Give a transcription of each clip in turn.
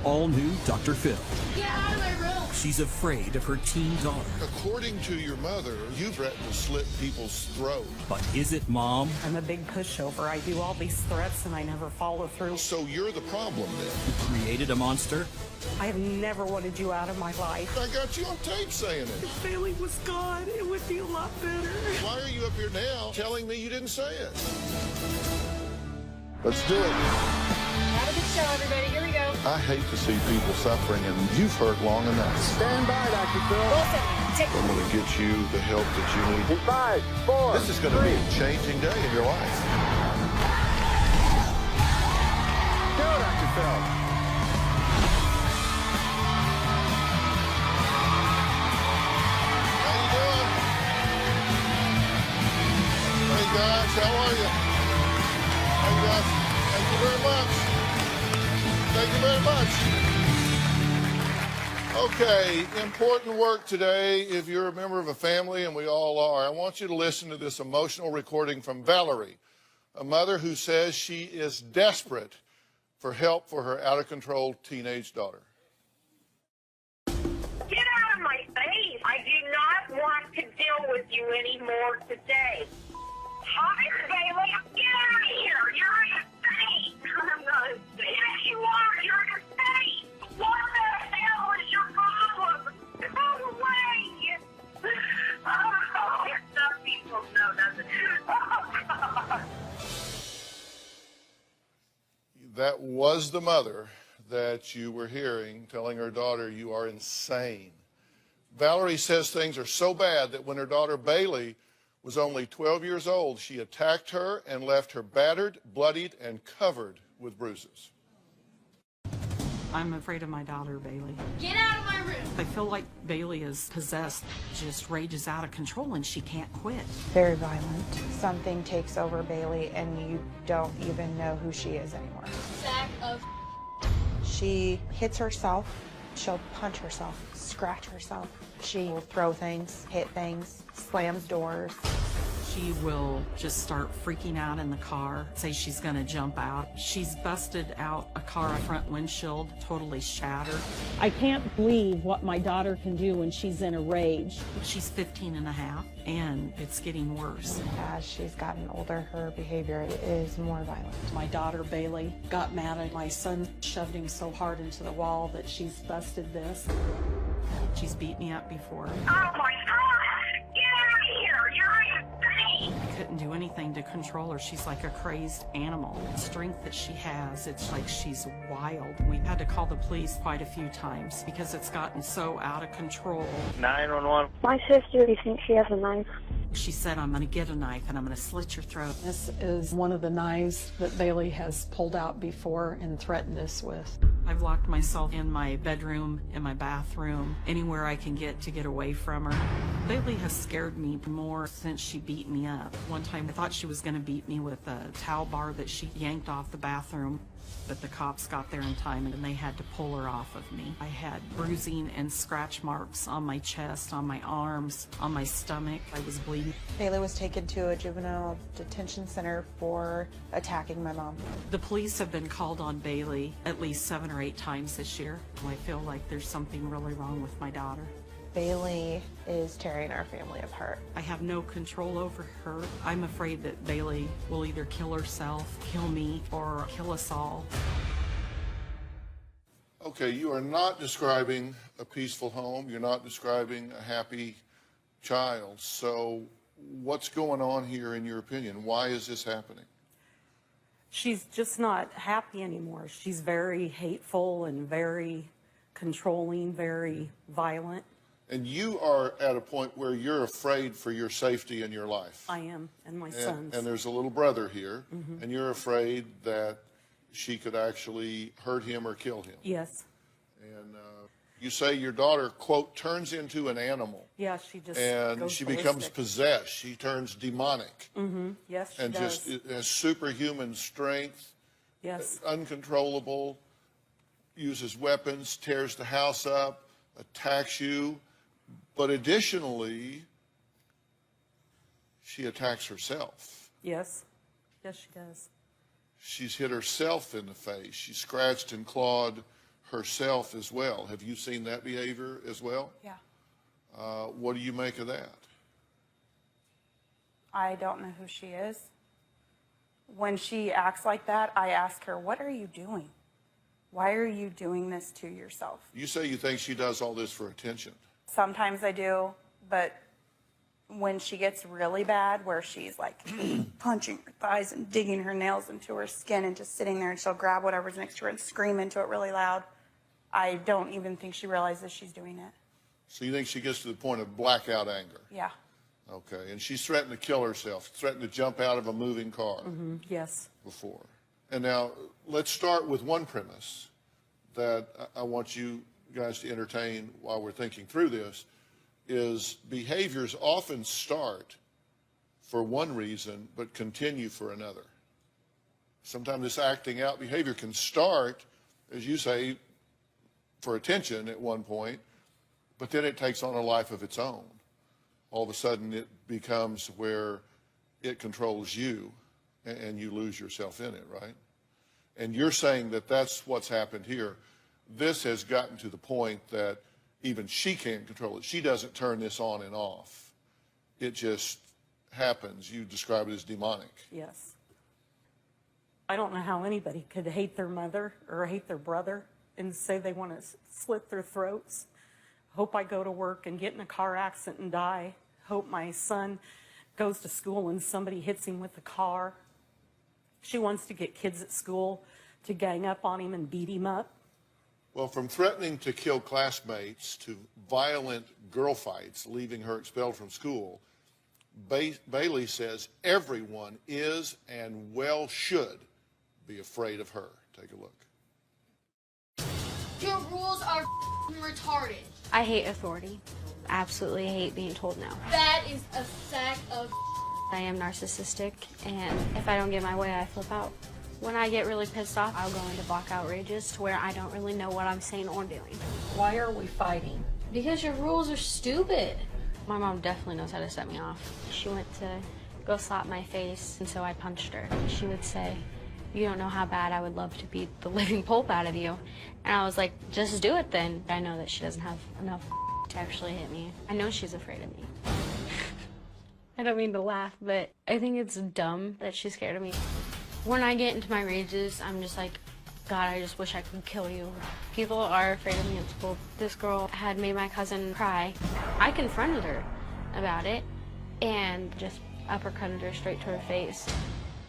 all-new Dr. Phil. Get out of my room! She's afraid of her teen daughter. According to your mother, you threatened to slit people's throats. But is it Mom? I'm a big pushover. I do all these threats and I never follow through. So you're the problem then. Who created a monster? I have never wanted you out of my life. I got you on tape saying it. If Bailey was gone, it would be a lot better. Why are you up here now telling me you didn't say it? Let's do it. Have a good show, everybody. Here we go. I hate to see people suffering, and you've hurt long enough. Stand by, Dr. Phil. Wilson, take... I'm going to get you the help that you need. In 5, 4, This is going to be a changing day in your life. Go, Dr. Phil. How you doing? Hey guys, how are you? Hey guys, thank you very much. Thank you very much. Okay, important work today. If you're a member of a family, and we all are, I want you to listen to this emotional recording from Valerie, a mother who says she is desperate for help for her out-of-control teenage daughter. Get out of my face. I do not want to deal with you anymore today. Hi, Bailey. Get out of here. You're insane. I'm not insane. Yes, you are. You're insane. What the hell is your problem? Go away. Oh, some people know nothing. Oh, God. That was the mother that you were hearing telling her daughter, you are insane. Valerie says things are so bad that when her daughter Bailey was only 12 years old, she attacked her and left her battered, bloodied, and covered with bruises. I'm afraid of my daughter, Bailey. Get out of my room! I feel like Bailey is possessed, just rages out of control and she can't quit. Very violent. Something takes over Bailey and you don't even know who she is anymore. Sack of... She hits herself, she'll punch herself, scratch herself. She will throw things, hit things, slams doors. She will just start freaking out in the car, say she's gonna jump out. She's busted out a car front windshield, totally shattered. I can't believe what my daughter can do when she's in a rage. She's 15 and a half, and it's getting worse. As she's gotten older, her behavior is more violent. My daughter, Bailey, got mad at my son, shoved him so hard into the wall that she's busted this. She's beat me up before. Oh, my God. Get out of here. You're insane. I couldn't do anything to control her. She's like a crazed animal. The strength that she has, it's like she's wild. We had to call the police quite a few times because it's gotten so out of control. 911. My sister, do you think she has a knife? She said, I'm going to get a knife and I'm going to slit your throat. This is one of the knives that Bailey has pulled out before and threatened us with. I've locked myself in my bedroom, in my bathroom, anywhere I can get to get away from her. Bailey has scared me more since she beat me up. One time I thought she was going to beat me with a towel bar that she yanked off the bathroom, but the cops got there in time and they had to pull her off of me. I had bruising and scratch marks on my chest, on my arms, on my stomach. I was bleeding. Bailey was taken to a juvenile detention center for attacking my mom. The police have been called on Bailey at least 7 or 8 times this year. I feel like there's something really wrong with my daughter. Bailey is tearing our family apart. I have no control over her. I'm afraid that Bailey will either kill herself, kill me, or kill us all. Okay, you are not describing a peaceful home. You're not describing a happy child. So what's going on here in your opinion? Why is this happening? She's just not happy anymore. She's very hateful and very controlling, very violent. And you are at a point where you're afraid for your safety in your life. I am, and my son's. And there's a little brother here, and you're afraid that she could actually hurt him or kill him. Yes. And you say your daughter, quote, turns into an animal. Yeah, she just And goes she ballistic. becomes possessed. She turns demonic. Yes, she And does. just has superhuman strength, Yes. uncontrollable, uses weapons, tears the house up, attacks you. But additionally, she attacks herself. Yes. Yes, she does. She's hit herself in the face. She scratched and clawed herself as well. Have you seen that behavior as well? Yeah. What do you make of that? I don't know who she is. When she acts like that, I ask her, what are you doing? Why are you doing this to yourself? You say you think she does all this for attention. Sometimes I do, but when she gets really bad, where she's like punching her thighs and digging her nails into her skin and just sitting there, and she'll grab whatever's next to her and scream into it really loud, I don't even think she realizes she's doing it. So you think she gets to the point of blackout anger? Yeah. Okay, and she's threatened to kill herself, threatened to jump out of a moving car Yes. before. And now let's start with one premise that I want you guys to entertain while we're thinking through this, is behaviors often start for one reason but continue for another. Sometimes this acting out behavior can start, as you say, for attention at one point, but then it takes on a life of its own. All of a sudden it becomes where it controls you and you lose yourself in it, right? And you're saying that that's what's happened here. This has gotten to the point that even she can't control it. She doesn't turn this on and off. It just happens. You describe it as demonic. Yes. I don't know how anybody could hate their mother or hate their brother and say they want to slit their throats. Hope I go to work and get in a car accident and die. Hope my son goes to school and somebody hits him with a car. She wants to get kids at school to gang up on him and beat him up. Well, from threatening to kill classmates to violent girl fights, leaving her expelled from school, Bailey says everyone is and well should be afraid of her. Take a look. Your rules are retarded. I hate authority. Absolutely hate being told no. That is a sack of I am narcissistic, and if I don't get my way, I flip out. When I get really pissed off, I'll go into blackout rages to where I don't really know what I'm saying or doing. Why are we fighting? Because your rules are stupid. My mom definitely knows how to set me off. She went to go slap my face, and so I punched her. She would say, "You don't know how bad I would love to beat the living pulp out of you." And I was like, just do it then. I know that she doesn't have enough to actually hit me. I know she's afraid of me. I don't mean to laugh, but I think it's dumb that she's scared of me. When I get into my rages, I'm just like, God, I just wish I could kill you. People are afraid of me at school. This girl had made my cousin cry. I confronted her about it and just uppercutted her straight to her face.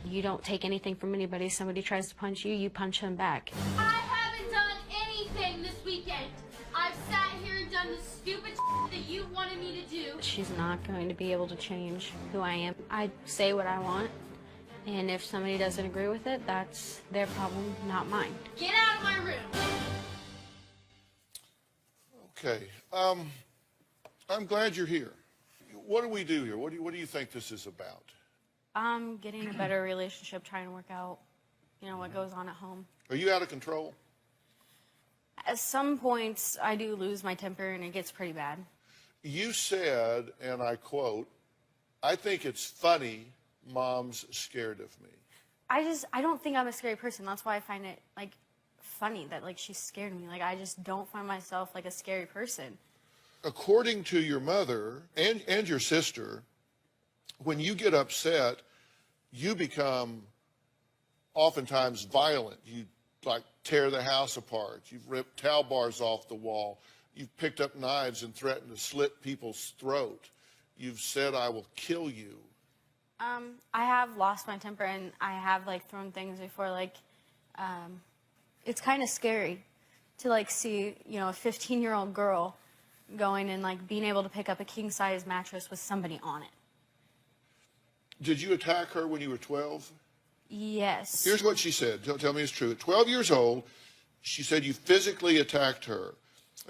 You don't take anything from anybody. Somebody tries to punch you, you punch them back. I haven't done anything this weekend. I've sat here and done the stupid that you wanted me to do. She's not going to be able to change who I am. I say what I want, and if somebody doesn't agree with it, that's their problem, not mine. Get out of my room. Okay. I'm glad you're here. What do we do here? What do you think this is about? Getting a better relationship, trying to work out, what goes on at home. Are you out of control? At some points, I do lose my temper, and it gets pretty bad. You said, and I quote, "I think it's funny Mom's scared of me." I don't think I'm a scary person. That's why I find it, funny that, she's scared of me. I just don't find myself like a scary person. According to your mother and your sister, when you get upset, you become oftentimes violent. You tear the house apart. You've ripped towel bars off the wall. You've picked up knives and threatened to slit people's throat. You've said, "I will kill you." I have lost my temper, and I have thrown things before. It's kind of scary to see a 15-year-old girl going and being able to pick up a king-size mattress with somebody on it. Did you attack her when you were 12? Yes. Here's what she said. Tell me it's true. At 12 years old, she said you physically attacked her.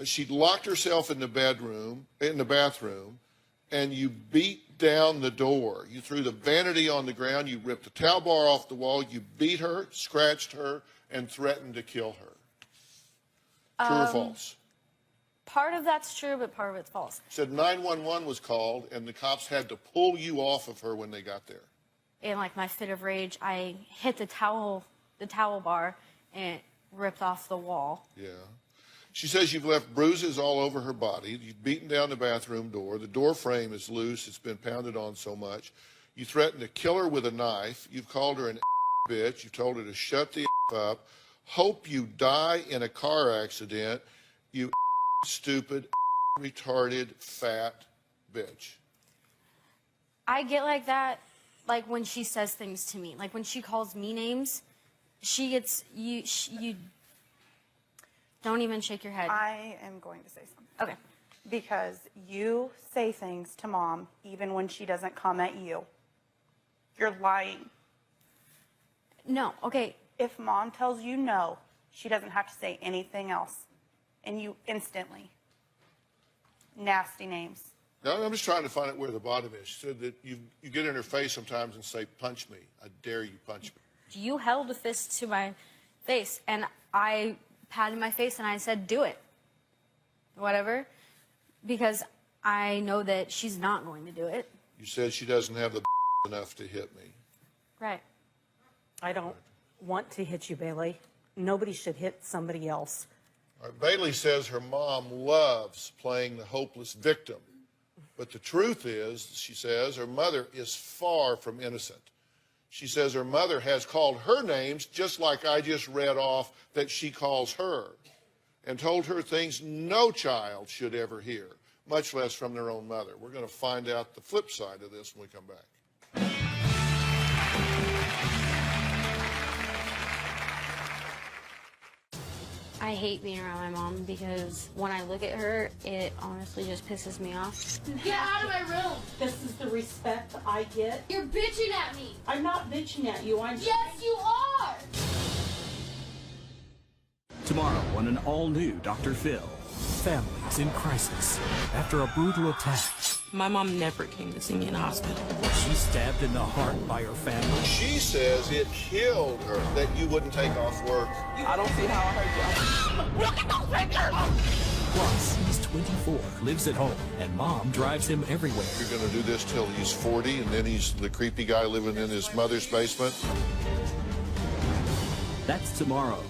She'd locked herself in the bathroom, and you beat down the door. You threw the vanity on the ground. You ripped the towel bar off the wall. You beat her, scratched her, and threatened to kill her. True or false? Part of that's true, but part of it's false. Said 911 was called, and the cops had to pull you off of her when they got there. In my fit of rage, I hit the towel bar and ripped off the wall. Yeah. She says you've left bruises all over her body. You've beaten down the bathroom door. The door frame is loose. It's been pounded on so much. You threatened to kill her with a knife. You've called her an bitch. You've told her to shut the up. Hope you die in a car accident. You stupid, retarded, fat bitch. I get like that, like when she says things to me. Like when she calls me names, she gets, you don't even shake your head. I am going to say something. Okay. Because you say things to Mom even when she doesn't come at you. You're lying. No, okay. If Mom tells you no, she doesn't have to say anything else. And you instantly. Nasty names. Now, I'm just trying to find out where the bottom is. She said that you get in her face sometimes and say, punch me. I dare you, punch me. You held a fist to my face, and I patted my face and I said, do it. Whatever. Because I know that she's not going to do it. You said she doesn't have the enough to hit me. Right. I don't want to hit you, Bailey. Nobody should hit somebody else. All right, Bailey says her mom loves playing the hopeless victim. But the truth is, she says, her mother is far from innocent. She says her mother has called her names just like I just read off that she calls her, and told her things no child should ever hear, much less from their own mother. We're going to find out the flip side of this when we come back. I hate being around my mom because when I look at her, it honestly just pisses me off. Get out of my room. This is the respect I get. You're bitching at me. I'm not bitching at you. I'm Yes, you are. Tomorrow on an all-new Dr. Phil. Families in crisis after a brutal attack. My mom never came to see me in the hospital. She's stabbed in the heart by her family. She says it killed her that you wouldn't take off work. I don't see how I hurt Plus, he's 24, lives at home, and mom drives him everywhere. You're going to do this till he's 40, and then he's the creepy guy living in his mother's basement? That's tomorrow.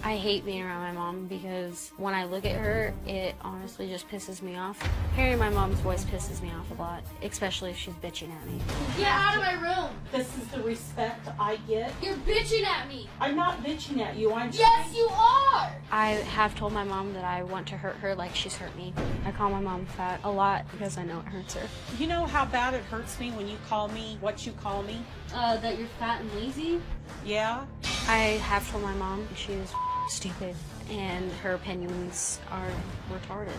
I hate being around my mom because when I look at her, it honestly just pisses me off. Hearing my mom's voice pisses me off a lot, especially if she's bitching at me. Get out of my room. This is the respect I get. You're bitching at me. I'm not bitching at you. I'm Yes, you are. I have told my mom that I want to hurt her like she's hurt me. I call my mom fat a lot because I know it hurts her. You know how bad it hurts me when you call me what you call me? That you're fat and lazy? Yeah? I have told my mom she's stupid and her opinions are retarded.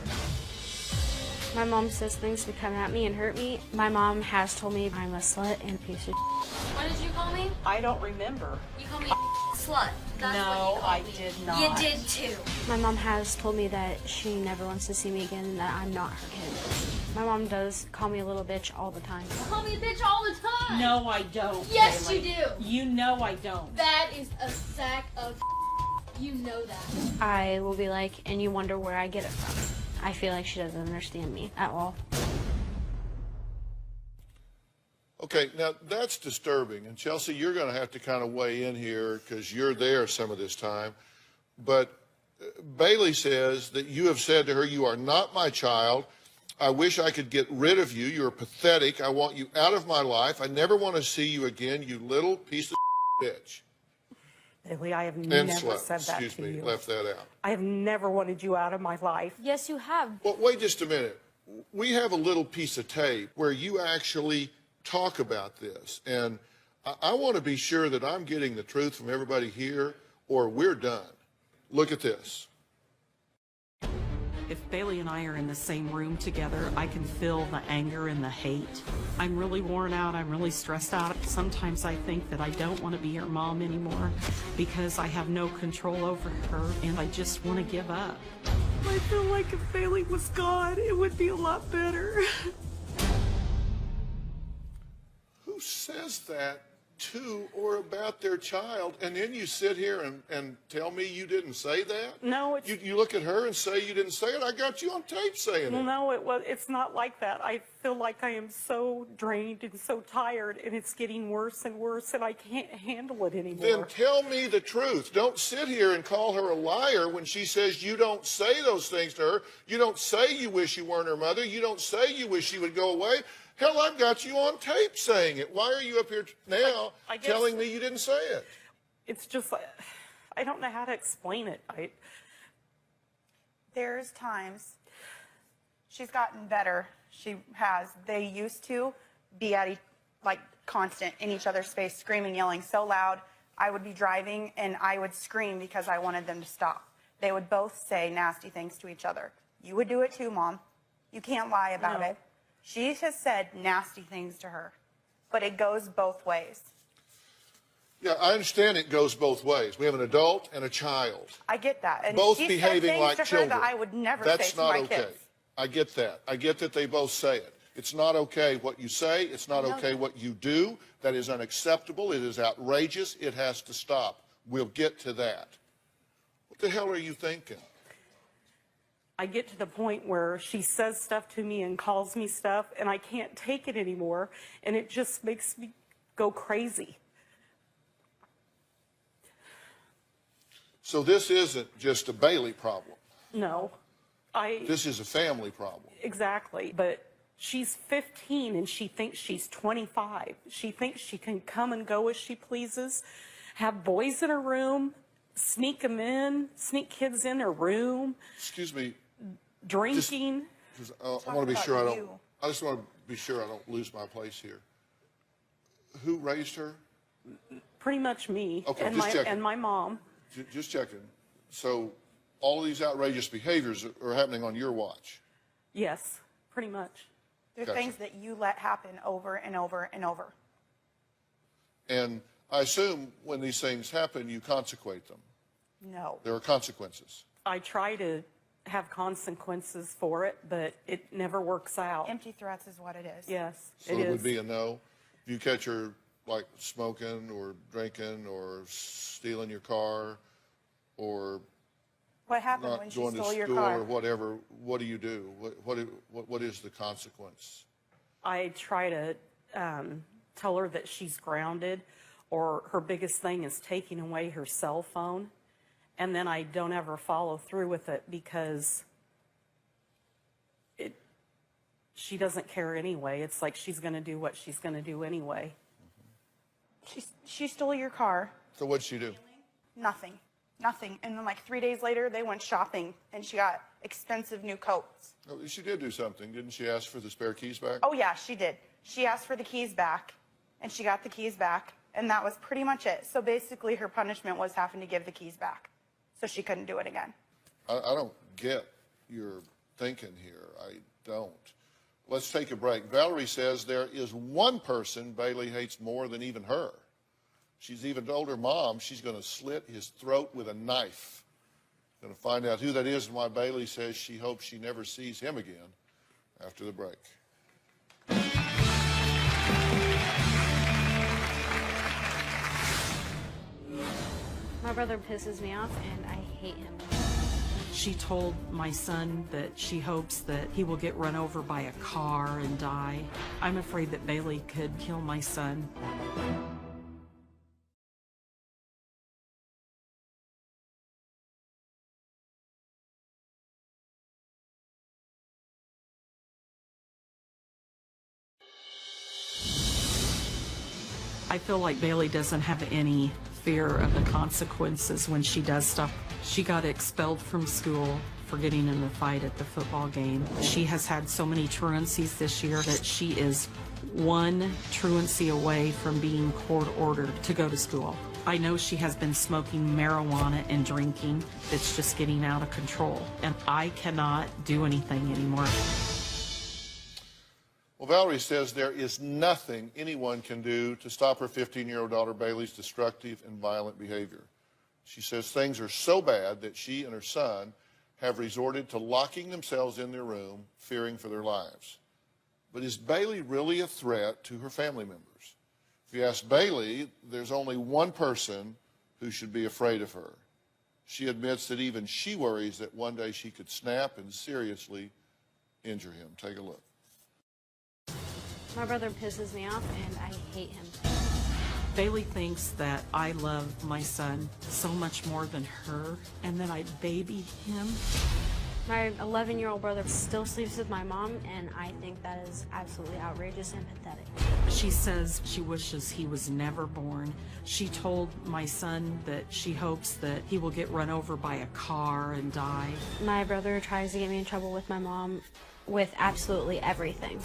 My mom says things to come at me and hurt me. My mom has told me I'm a slut and a piece of What did you call me? I don't remember. You called me a slut. That's No, what you called I me. did not. You did too. My mom has told me that she never wants to see me again and that I'm not her kid. My mom does call me a little bitch all the time. You call me a bitch all the time. No, I don't. Yes, Bailey. you do. You know I don't. That is a sack of. You know that. I will be like, and you wonder where I get it from. I feel like she doesn't understand me at all. Okay, now that's disturbing. And Chelsea, you're going to have to kind of weigh in here because you're there some of this time. But Bailey says that you have said to her, you are not my child. I wish I could get rid of you. You're pathetic. I want you out of my life. I never want to see you again, you little piece of bitch. Bailey, I have And never slut. said that Excuse to me, you. left that out. I have never wanted you out of my life. Yes, you have. Well, wait just a minute. We have a little piece of tape where you actually talk about this. And I want to be sure that I'm getting the truth from everybody here or we're done. Look at this. If Bailey and I are in the same room together, I can feel the anger and the hate. I'm really worn out. I'm really stressed out. Sometimes I think that I don't want to be her mom anymore because I have no control over her and I just want to give up. I feel like if Bailey was gone, it would be a lot better. Who says that to or about their child, and then you sit here and tell me you didn't say that? No, it's... You look at her and say you didn't say it? I got you on tape saying Well, it. no, it's not like that. I feel like I am so drained and so tired, and it's getting worse and worse, and I can't handle it anymore. Then tell me the truth. Don't sit here and call her a liar when she says you don't say those things to her. You don't say you wish you weren't her mother. You don't say you wish she would go away. Hell, I've got you on tape saying it. Why are you up here now I guess telling me you didn't say it? it's just, I don't know how to explain it. There's times she's gotten better. She has. They used to be at like constant in each other's face, screaming, yelling so loud. I would be driving and I would scream because I wanted them to stop. They would both say nasty things to each other. You would do it too, Mom. You can't lie about it. She has said nasty things to her, but it goes both ways. Yeah, I understand it goes both ways. We have an adult and a child. I get that. And Both she behaving said things like to her children. that I would never That's say to not my okay. kids. I get that. I get that they both say it. It's not okay what you say. It's not okay what you do. That is unacceptable. It is outrageous. It has to stop. We'll get to that. What the hell are you thinking? I get to the point where she says stuff to me and calls me stuff, and I can't take it anymore, and it just makes me go crazy. So this isn't just a Bailey problem. No, This is a family problem. Exactly, but she's 15 and she thinks she's 25. She thinks she can come and go as she pleases, have boys in her room, sneak them in, sneak kids in her room. Excuse me. Drinking. I want to be sure I just want to be sure I don't lose my place here. Who raised her? Pretty much me. Okay, and just checking. and my mom. Just checking. So all of these outrageous behaviors are happening on your watch? Yes, pretty much. They're Gotcha. things that you let happen over and over and over. And I assume when these things happen, you consequate them. No. There are consequences. I try to have consequences for it, but it never works out. Empty threats is what it is. Yes, So it it is. would be a no. If you catch her like smoking or drinking or stealing your car or What happened not when she going to stole your school car? or whatever, what do you do? What is the consequence? I try to tell her that she's grounded, or her biggest thing is taking away her cell phone, and then I don't ever follow through with it because she doesn't care anyway. It's like she's going to do what she's going to do anyway. She stole your car. So what'd she do? Nothing. Nothing. And then like 3 days later, they went shopping and she got expensive new coats. Oh, she did do something. Didn't she ask for the spare keys back? Oh yeah, she did. She asked for the keys back and she got the keys back, and that was pretty much it. So basically her punishment was having to give the keys back so she couldn't do it again. I don't get your thinking here. I don't. Let's take a break. Valerie says there is one person Bailey hates more than even her. She's even told her mom she's going to slit his throat with a knife. Going to find out who that is and why Bailey says she hopes she never sees him again after the break. My brother pisses me off, and I hate him. She told my son that she hopes that he will get run over by a car and die. I'm afraid that Bailey could kill my son. I feel like Bailey doesn't have any fear of the consequences when she does stuff. She got expelled from school for getting in a fight at the football game. She has had so many truancies this year that she is one truancy away from being court-ordered to go to school. I know she has been smoking marijuana and drinking. It's just getting out of control, and I cannot do anything anymore. Well, Valerie says there is nothing anyone can do to stop her 15-year-old daughter Bailey's destructive and violent behavior. She says things are so bad that she and her son have resorted to locking themselves in their room, fearing for their lives. But is Bailey really a threat to her family members? If you ask Bailey, there's only one person who should be afraid of her. She admits that even she worries that one day she could snap and seriously injure him. Take a look. My brother pisses me off, and I hate him. Bailey thinks that I love my son so much more than her, and that I baby him. My 11-year-old brother still sleeps with my mom, and I think that is absolutely outrageous and pathetic. She says she wishes he was never born. She told my son that she hopes that he will get run over by a car and die. My brother tries to get me in trouble with my mom with absolutely everything.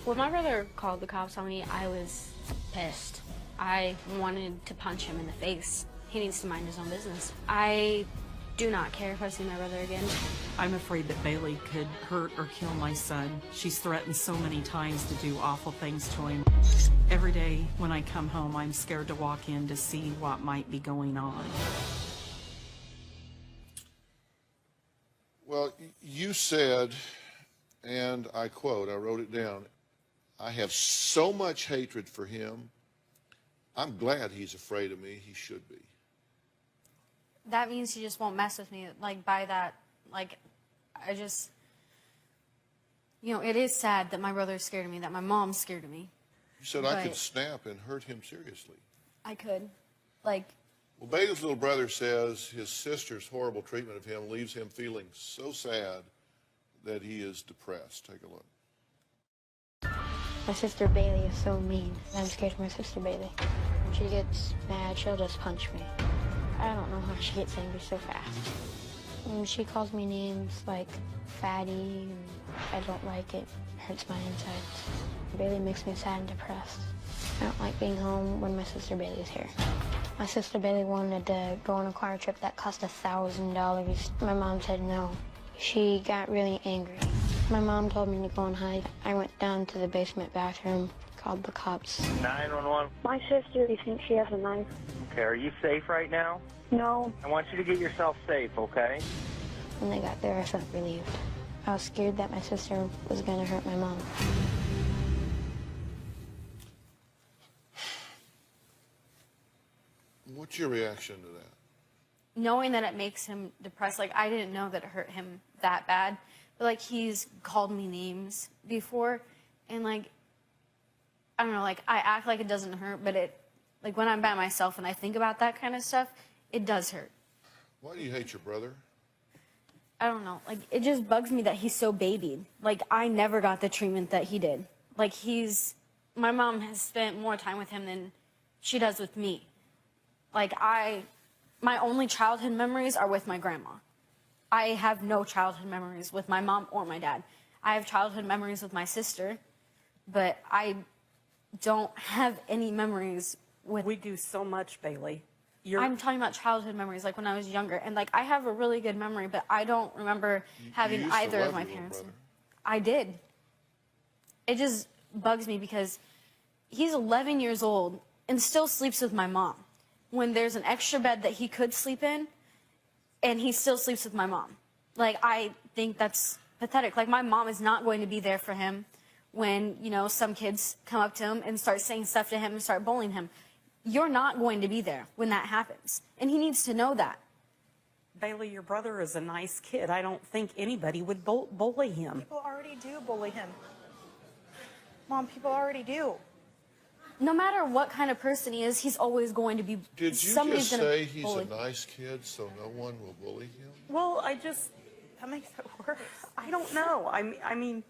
When my brother called the cops on me, I was pissed. I wanted to punch him in the face. He needs to mind his own business. I do not care if I see my brother again. I'm afraid that Bailey could hurt or kill my son. She's threatened so many times to do awful things to him. Every day when I come home, I'm scared to walk in to see what might be going on. Well, you said, and I quote, I wrote it down, I have so much hatred for him. I'm glad he's afraid of me. He should be. That means he just won't mess with me. Like, by that, like, I just, you know, it is sad that my brother's scared of me, that my mom's scared of me. You said I could snap and hurt him seriously. I could. Like, well, Bailey's little brother says his sister's horrible treatment of him leaves him feeling so sad that he is depressed. Take a look. My sister Bailey is so mean. I'm scared of my sister Bailey. When she gets mad, she'll just punch me. I don't know how she gets angry so fast. She calls me names like fatty, and I don't like it. It hurts my insides. Bailey makes me sad and depressed. I don't like being home when my sister Bailey is here. My sister Bailey wanted to go on a car trip that cost $1,000. My mom said no. She got really angry. My mom told me to go and hide. I went down to the basement bathroom, called the cops. 911. My sister, you think she has a knife? Okay, are you safe right now? No. I want you to get yourself safe, okay? When they got there, I felt relieved. I was scared that my sister was going to hurt my mom. What's your reaction to that? knowing that it makes him depressed. Like, I didn't know that it hurt him that bad. But, like, he's called me names before. And, like, I don't know, like, I act like it doesn't hurt, but it, like, when I'm by myself and I think about that kind of stuff, it does hurt. Why do you hate your brother? I don't know. Like, it just bugs me that he's so babied. Like, I never got the treatment that he did. Like, my mom has spent more time with him than she does with me. Like, my only childhood memories are with my grandma. I have no childhood memories with my mom or my dad. I have childhood memories with my sister, but I don't have any memories with... We do so much, Bailey. I'm talking about childhood memories, like when I was younger. And, like, I have a really good memory, but I don't remember having either of my parents. I did. It just bugs me because he's 11 years old and still sleeps with my mom. When there's an extra bed that he could sleep in, and he still sleeps with my mom. Like, I think that's pathetic. Like, my mom is not going to be there for him when, you know, some kids come up to him and start saying stuff to him and start bullying him. You're not going to be there when that happens. And he needs to know that. Bailey, your brother is a nice kid. I don't think anybody would bully him. People already do bully him. Mom, people already do. No matter what kind of person he is, he's always going to be... Did you just say he's a nice kid so no one will bully him? Well, that makes it worse. I don't know. I mean,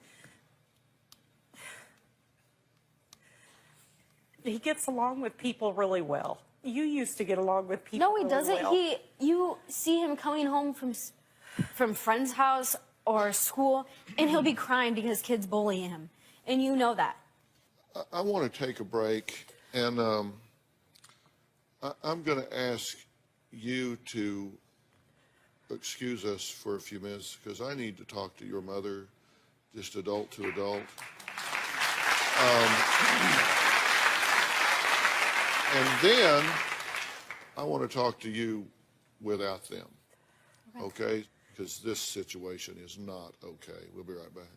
he gets along with people really well. You used to get along with people No, he doesn't. Well. You see him coming home from friend's house or school, and he'll be crying because kids bully him. And you know that. I want to take a break, and I'm going to ask you to excuse us for a few minutes because I need to talk to your mother, just adult to adult. And then I want to talk to you without them, okay? Because this situation is not okay. We'll be right back.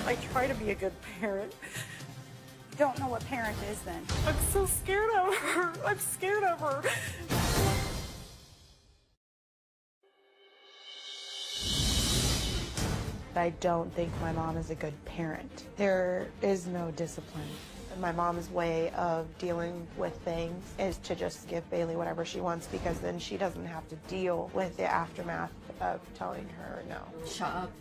I try to be a good parent. You don't know what parent is then. I'm so scared of her. I'm scared of her. I don't think my mom is a good parent. There is no discipline. My mom's way of dealing with things is to just give Bailey whatever she wants, because then she doesn't have to deal with the aftermath of telling her no. Shut up.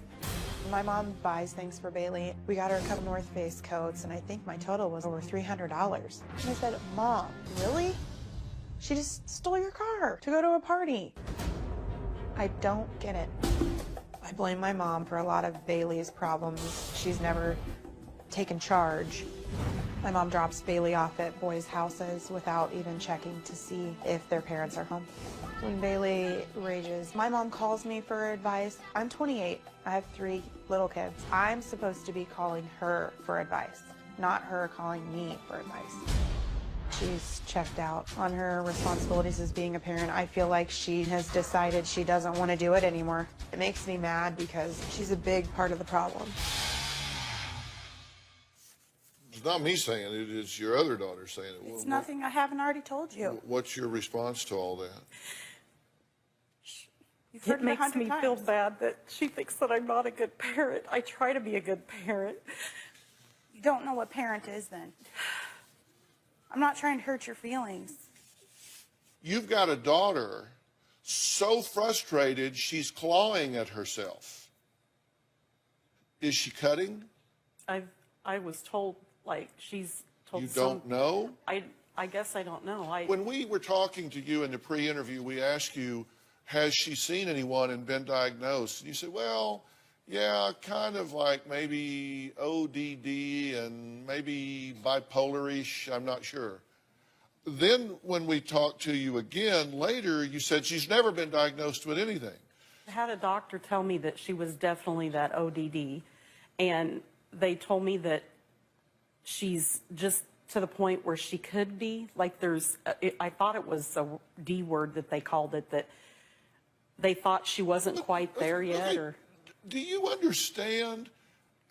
My mom buys things for Bailey. We got her a couple North Face coats, and I think my total was over $300. And I said, Mom, really? She just stole your car to go to a party. I don't get it. I blame my mom for a lot of Bailey's problems. She's never taken charge. My mom drops Bailey off at boys' houses without even checking to see if their parents are home. When Bailey rages, my mom calls me for advice. I'm 28. I have 3 little kids. I'm supposed to be calling her for advice, not her calling me for advice. She's checked out on her responsibilities as being a parent. I feel like she has decided she doesn't want to do it anymore. It makes me mad because she's a big part of the problem. It's not me saying it, it's your other daughter saying it. It's nothing I haven't already told you. What's your response to all that? You've heard It makes 100 me times. feel bad that she thinks that I'm not a good parent. I try to be a good parent. You don't know what parent is then. I'm not trying to hurt your feelings. You've got a daughter so frustrated she's clawing at herself. Is she cutting? I was told, like, she's told You don't know? I guess I don't know. When we were talking to you in the pre-interview, we asked you, has she seen anyone and been diagnosed? And you said, well, yeah, kind of like maybe ODD and maybe bipolar-ish, I'm not sure. Then when we talked to you again later, you said she's never been diagnosed with anything. I had a doctor tell me that she was definitely that ODD, and they told me that she's just to the point where she could be. Like I thought it was a D word that they called it, that they thought she wasn't quite there yet. Okay. Or Do you understand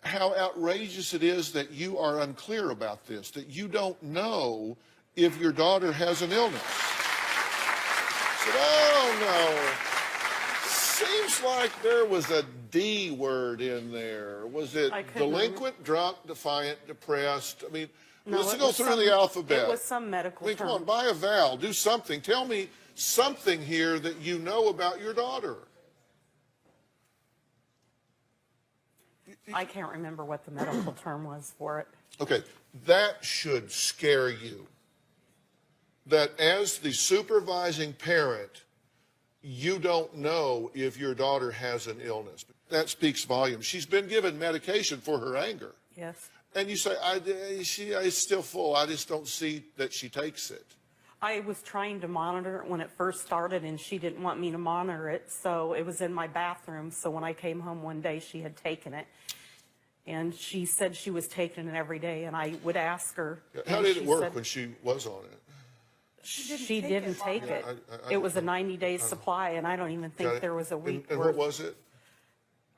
how outrageous it is that you are unclear about this, that you don't know if your daughter has an illness? I said, oh, no. Seems like there was a D word in there. Was it delinquent, drunk, defiant, depressed? I mean, No, let's it go was through some- the alphabet. It was some medical Come on, term. buy a vowel, do something. Tell me something here that you know about your daughter. I can't remember what the medical term was for it. Okay, that should scare you. That as the supervising parent, you don't know if your daughter has an illness. That speaks volumes. She's been given medication for her anger. Yes. And you say, she is still full. I just don't see that she takes it. I was trying to monitor it when it first started, and she didn't want me to monitor it, so it was in my bathroom. So when I came home one day, she had taken it. And she said she was taking it every day, and I would ask her. How and did it she work said when she was on it? She didn't take it. I- It was a 90-day supply, and I don't even Got think it? there was a week And worth. what was it?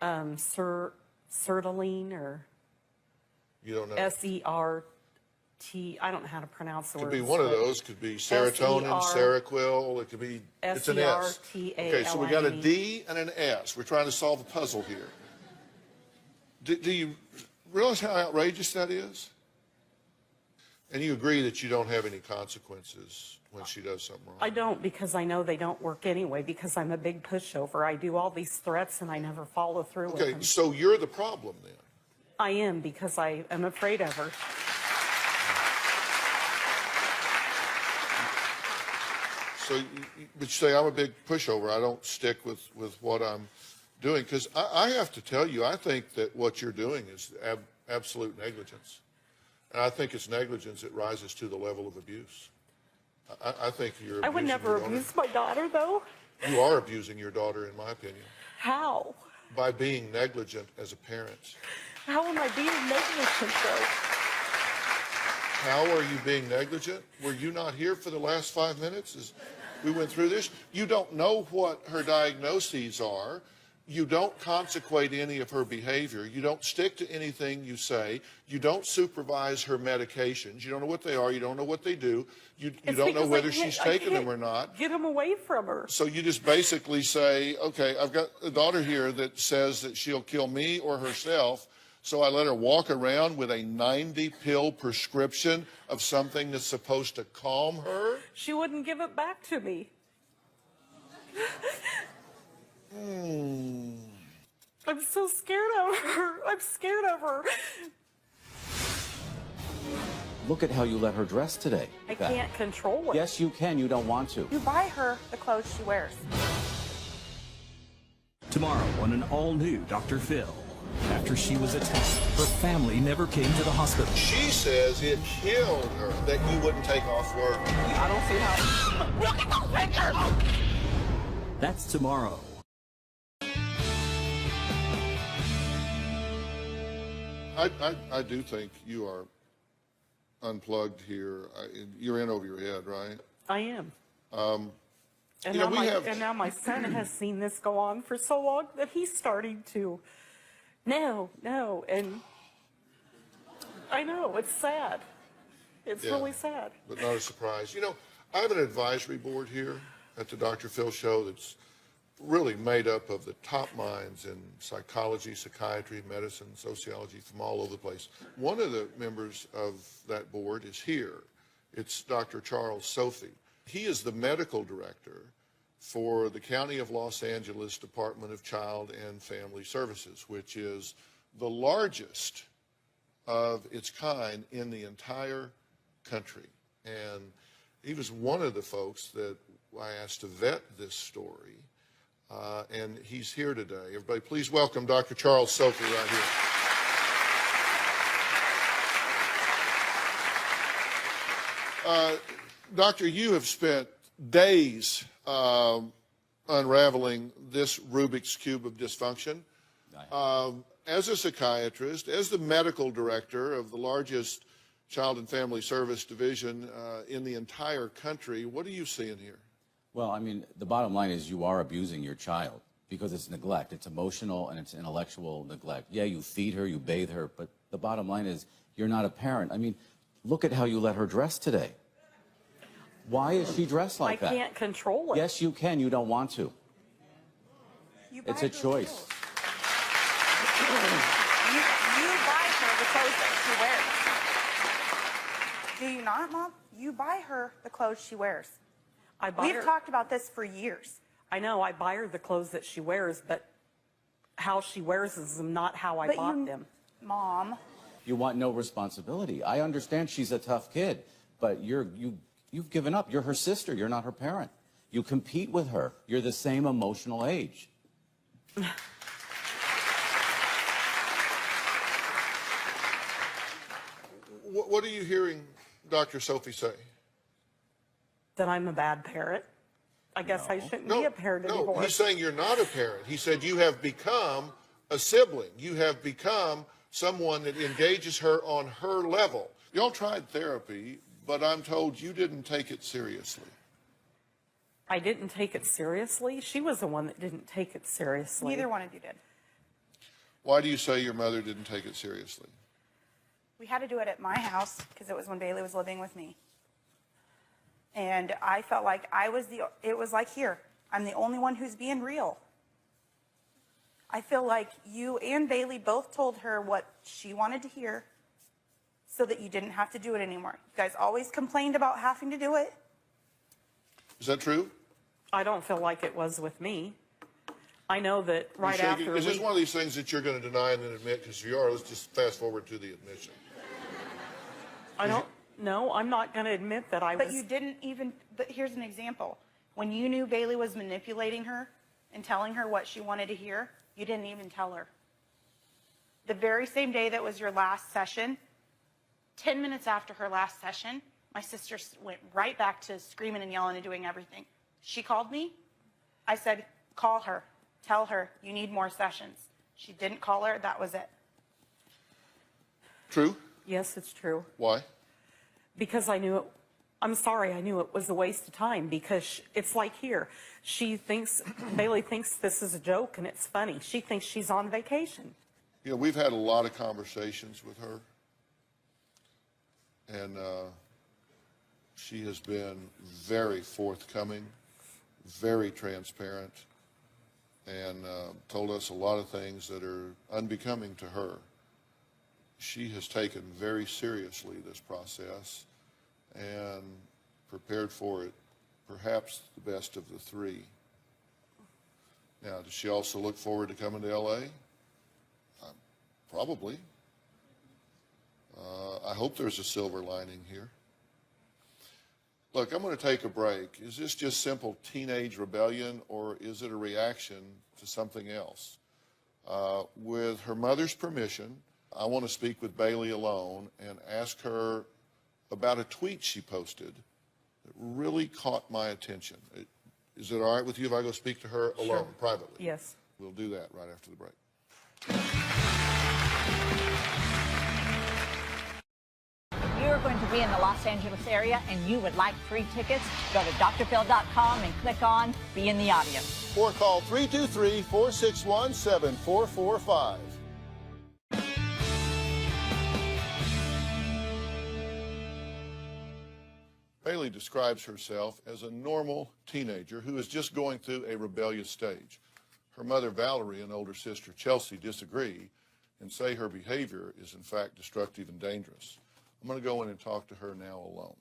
Sertraline or You don't know. SERT. I don't know how to pronounce the Could words. be one of but those. Could be serotonin, Seroquel. It could be, it's an S. Okay, so we got a D and an S. We're trying to solve a puzzle here. Do you realize how outrageous that is? And you agree that you don't have any consequences when she does something wrong? I don't, because I know they don't work anyway, because I'm a big pushover. I do all these threats and I never follow through with Okay, them. so you're the problem then. I am, because I am afraid of her. So, but you say, I'm a big pushover. I don't stick with what I'm doing. Because I have to tell you, I think that what you're doing is absolute negligence. And I think it's negligence that rises to the level of abuse. I think you're I would abusing never your daughter. abuse my daughter, though. You are abusing your daughter, in my opinion, How? by being negligent as a parent. How am I being negligent, though? How are you being negligent? Were you not here for the last 5 minutes as we went through this? You don't know what her diagnoses are. You don't consequate any of her behavior. You don't stick to anything you say. You don't supervise her medications. You don't know what they are. You don't know what they do. You don't know whether she's taken them or not. Get them away from her. So you just basically say, okay, I've got a daughter here that says that she'll kill me or herself, so I let her walk around with a 90-pill prescription of something that's supposed to calm her? She wouldn't give it back to me. I'm so scared of her. I'm scared of her. Look at how you let her dress today. I can't control it. Yes, you can. You don't want to. You buy her the clothes she wears. Tomorrow on an all-new Dr. Phil. After she was attacked, her family never came to the hospital. She says it killed her that you wouldn't take off work. I don't see how. Look at those pictures! That's tomorrow. I do think you are unplugged here. You're in over your head, right? I am. And And now my son has seen this go on for so long that he's starting to, no, and I know, it's sad. It's really sad. But not a surprise. You know, I have an advisory board here at the Dr. Phil Show that's really made up of the top minds in psychology, psychiatry, medicine, sociology from all over the place. One of the members of that board is here. It's Dr. Charles Sophie. He is the medical director for the County of Los Angeles Department of Child and Family Services, which is the largest of its kind in the entire country. And he was one of the folks that I asked to vet this story, and he's here today. Everybody, please welcome Dr. Charles Sophie right here. Doctor, you have spent days unraveling this Rubik's Cube of dysfunction. As a psychiatrist, as the medical director of the largest Child and Family Service division in the entire country, what are you seeing here? Well, I mean, the bottom line is you are abusing your child because it's neglect. It's emotional and it's intellectual neglect. Yeah, you feed her, you bathe her, but the bottom line is you're not a parent. I mean, look at how you let her dress today. Why is she dressed like that? I can't control it. Yes, you can. You don't want to. It's a choice. You buy her the clothes that she wears. Do you not, Mom? You buy her the clothes she wears. We've talked about this for years. I know, I buy her the clothes that she wears, but how she wears is not how I bought them. Mom. You want no responsibility. I understand she's a tough kid, but you've given up. You're her sister. You're not her parent. You compete with her. You're the same emotional age. What are you hearing Dr. Sophie say? That I'm a bad parent. I guess I shouldn't be a parent anymore. No, he's saying you're not a parent. He said you have become a sibling. You have become someone that engages her on her level. Y'all tried therapy, but I'm told you didn't take it seriously. I didn't take it seriously. She was the one that didn't take it seriously. Neither one of you did. Why do you say your mother didn't take it seriously? We had to do it at my house because it was when Bailey was living with me. And I felt like it was like here, I'm the only one who's being real. I feel like you and Bailey both told her what she wanted to hear so that you didn't have to do it anymore. You guys always complained about having to do it. Is that true? I don't feel like it was with me. I know that right after Is this one of these things that you're going to deny and then admit? Because if you are, let's just fast forward to the admission. No, I'm not going to admit that I was. But you didn't even, but here's an example. When you knew Bailey was manipulating her and telling her what she wanted to hear, you didn't even tell her. The very same day that was your last session, 10 minutes after her last session, my sister went right back to screaming and yelling and doing everything. She called me. I said, call her. Tell her you need more sessions. She didn't call her. That was it. True? Yes, it's true. Why? Because I knew I'm sorry, I knew it was a waste of time because it's like here. Bailey thinks this is a joke and it's funny. She thinks she's on vacation. You know, we've had a lot of conversations with her, and she has been very forthcoming, very transparent, and told us a lot of things that are unbecoming to her. She has taken very seriously this process and prepared for it, perhaps the best of the three. Now, does she also look forward to coming to L.A.? Probably. I hope there's a silver lining here. Look, I'm going to take a break. Is this just simple teenage rebellion, or is it a reaction to something else? With her mother's permission, I want to speak with Bailey alone and ask her about a tweet she posted that really caught my attention. Is it all right with you if I go speak to her alone, privately? Yes. We'll do that right after the break. If you're going to be in the Los Angeles area and you would like free tickets, go to drphil.com and click on Be in the Audience. Or call 323-461-7445. Bailey describes herself as a normal teenager who is just going through a rebellious stage. Her mother, Valerie, and older sister, Chelsea, disagree and say her behavior is, in fact, destructive and dangerous. I'm going to go in and talk to her now alone.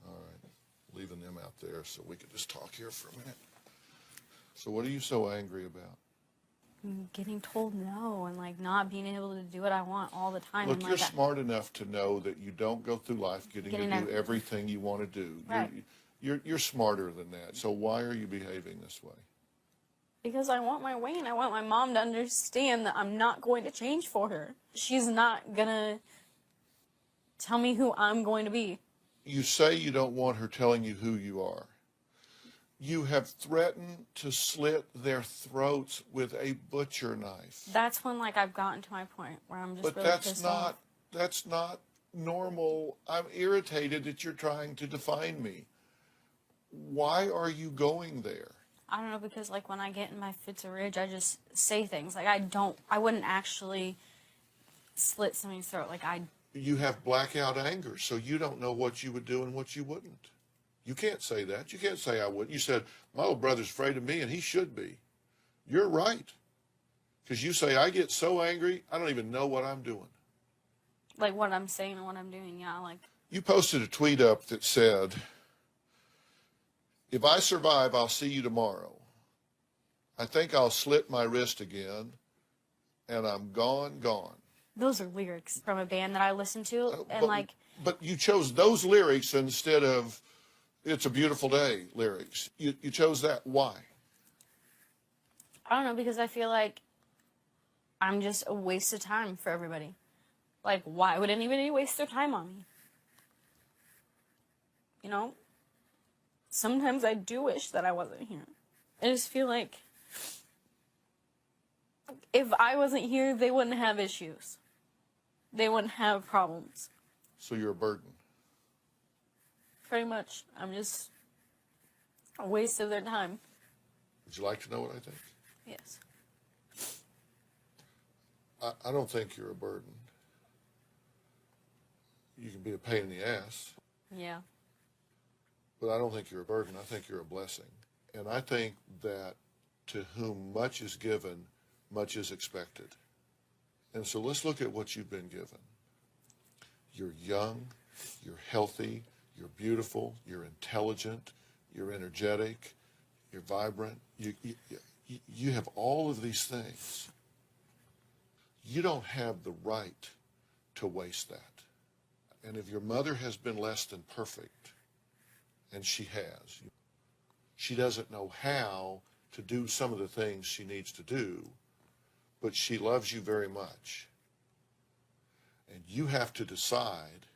All right, leaving them out there so we could just talk here for a minute. So what are you so angry about? Getting told no and like not being able to do what I want all the time. Look, and, you're like, smart enough to know that you don't go through life getting to do everything you want to do. Right. You're smarter than that. So why are you behaving this way? Because I want my way and I want my mom to understand that I'm not going to change for her. She's not gonna tell me who I'm going to be. You say you don't want her telling you who you are. You have threatened to slit their throats with a butcher knife. That's when like I've gotten to my point where I'm just But really that's pissed off. not normal. I'm irritated that you're trying to define me. Why are you going there? I don't know, because like when I get in my fits of rage, I just say things. Like I wouldn't actually slit somebody's throat. Like You have blackout anger, so you don't know what you would do and what you wouldn't. You can't say that. You can't say I wouldn't. You said, my little brother's afraid of me, and he should be. You're right. Because you say, I get so angry, I don't even know what I'm doing. like what I'm saying and what I'm doing, yeah, like. You posted a tweet up that said, if I survive, I'll see you tomorrow. I think I'll slit my wrist again, and I'm gone. Those are lyrics from a band that I listen to, and But you chose those lyrics instead of It's a Beautiful Day lyrics. You chose that. Why? I don't know, because I feel like I'm just a waste of time for everybody. Like, why would anybody waste their time on me? You know? Sometimes I do wish that I wasn't here. I just feel like if I wasn't here, they wouldn't have issues. They wouldn't have problems. So you're a burden. Pretty much. I'm just a waste of their time. Would you like to know what I think? Yes. I don't think you're a burden. You can be a pain in the ass, Yeah. but I don't think you're a burden. I think you're a blessing. And I think that to whom much is given, much is expected. And so let's look at what you've been given. You're young, you're healthy, you're beautiful, you're intelligent, you're energetic, you're vibrant. You have all of these things. You don't have the right to waste that. And if your mother has been less than perfect, and she has, she doesn't know how to do some of the things she needs to do, but she loves you very much. And you have to decide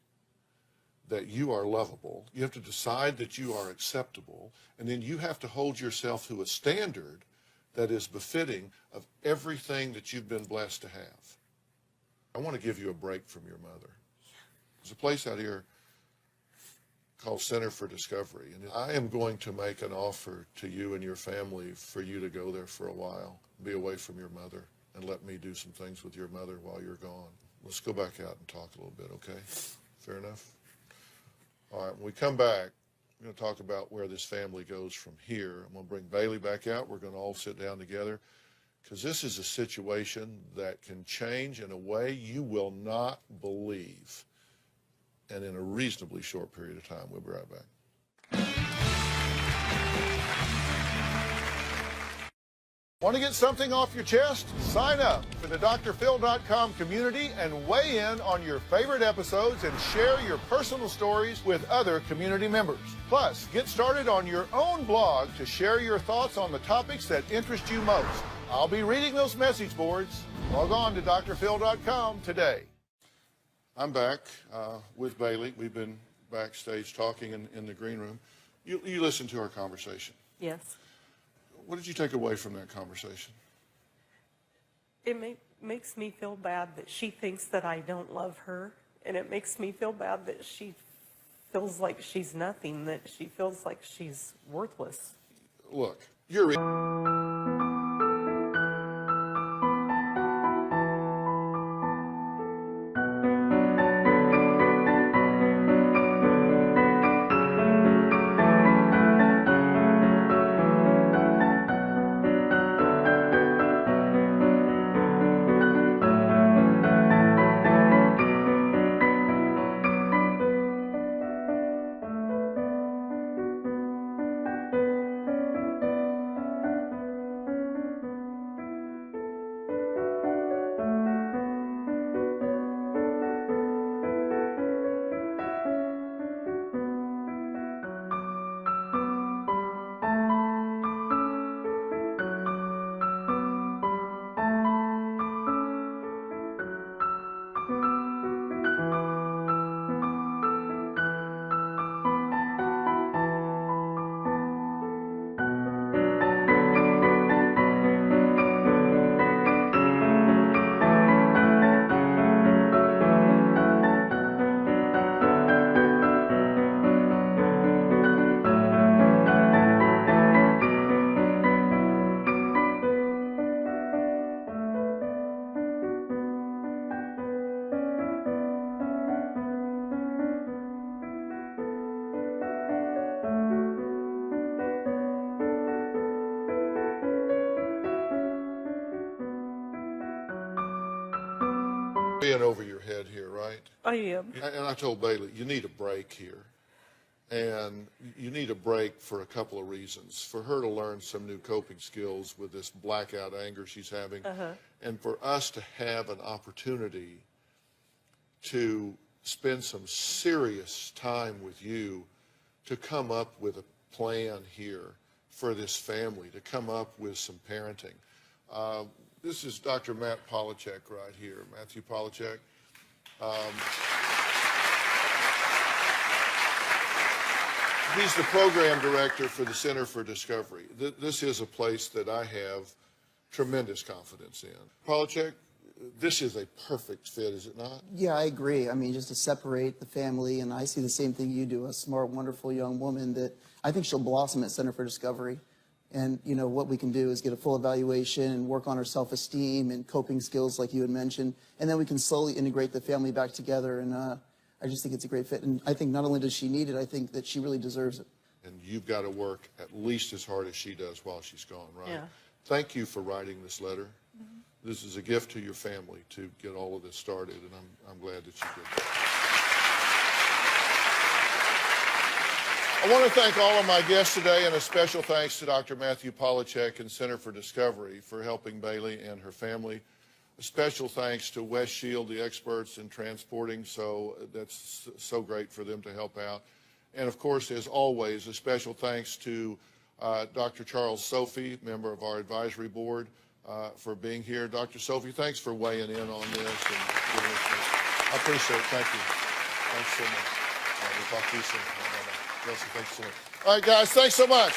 that you are lovable. You have to decide that you are acceptable. And then you have to hold yourself to a standard that is befitting of everything that you've been blessed to have. I want to give you a break from your mother. There's a place out here called Center for Discovery, and I am going to make an offer to you and your family for you to go there for a while, be away from your mother, and let me do some things with your mother while you're gone. Let's go back out and talk a little bit, okay? Fair enough? All right, when we come back, we're going to talk about where this family goes from here. I'm going to bring Bailey back out. We're going to all sit down together, because this is a situation that can change in a way you will not believe, and in a reasonably short period of time. We'll be right back. Want to get something off your chest? Sign up for the drphil.com community and weigh in on your favorite episodes and share your personal stories with other community members. Plus, get started on your own blog to share your thoughts on the topics that interest you most. I'll be reading those message boards. Log on to drphil.com today. I'm back with Bailey. We've been backstage talking in the green room. You listened to our conversation. Yes. What did you take away from that conversation? It makes me feel bad that she thinks that I don't love her, and it makes me feel bad that she feels like she's nothing, that she feels like she's worthless. Look, you're being over your head here, right? I am. And I told Bailey, you need a break here. And you need a break for a couple of reasons. For her to learn some new coping skills with this blackout anger she's having, and for us to have an opportunity to spend some serious time with you to come up with a plan here for this family, to come up with some parenting. This is Dr. Matt Polachek right here, Matthew Polachek. He's the program director for the Center for Discovery. This is a place that I have tremendous confidence in. Polachek, this is a perfect fit, is it not? Yeah, I agree. I mean, just to separate the family, and I see the same thing you do, a smart, wonderful young woman that I think she'll blossom at Center for Discovery. And, you know, what we can do is get a full evaluation and work on her self-esteem and coping skills like you had mentioned. And then we can slowly integrate the family back together. And I just think it's a great fit. And I think not only does she need it, I think that she really deserves it. And you've got to work at least as hard as she does while she's gone, right? Yeah. Thank you for writing this letter. This is a gift to your family to get all of this started, and I'm glad that you did that. I want to thank all of my guests today, and a special thanks to Dr. Matthew Polachek and Center for Discovery for helping Bailey and her family. A special thanks to West Shield, the experts in transporting, so that's so great for them to help out. And of course, as always, a special thanks to Dr. Charles Sophie, member of our advisory board, for being here. Dr. Sophie, thanks for weighing in on this. And giving us this. I appreciate it. Thank you. Thanks so much. We'll talk to you soon. Thanks so much. All right, guys, thanks so much.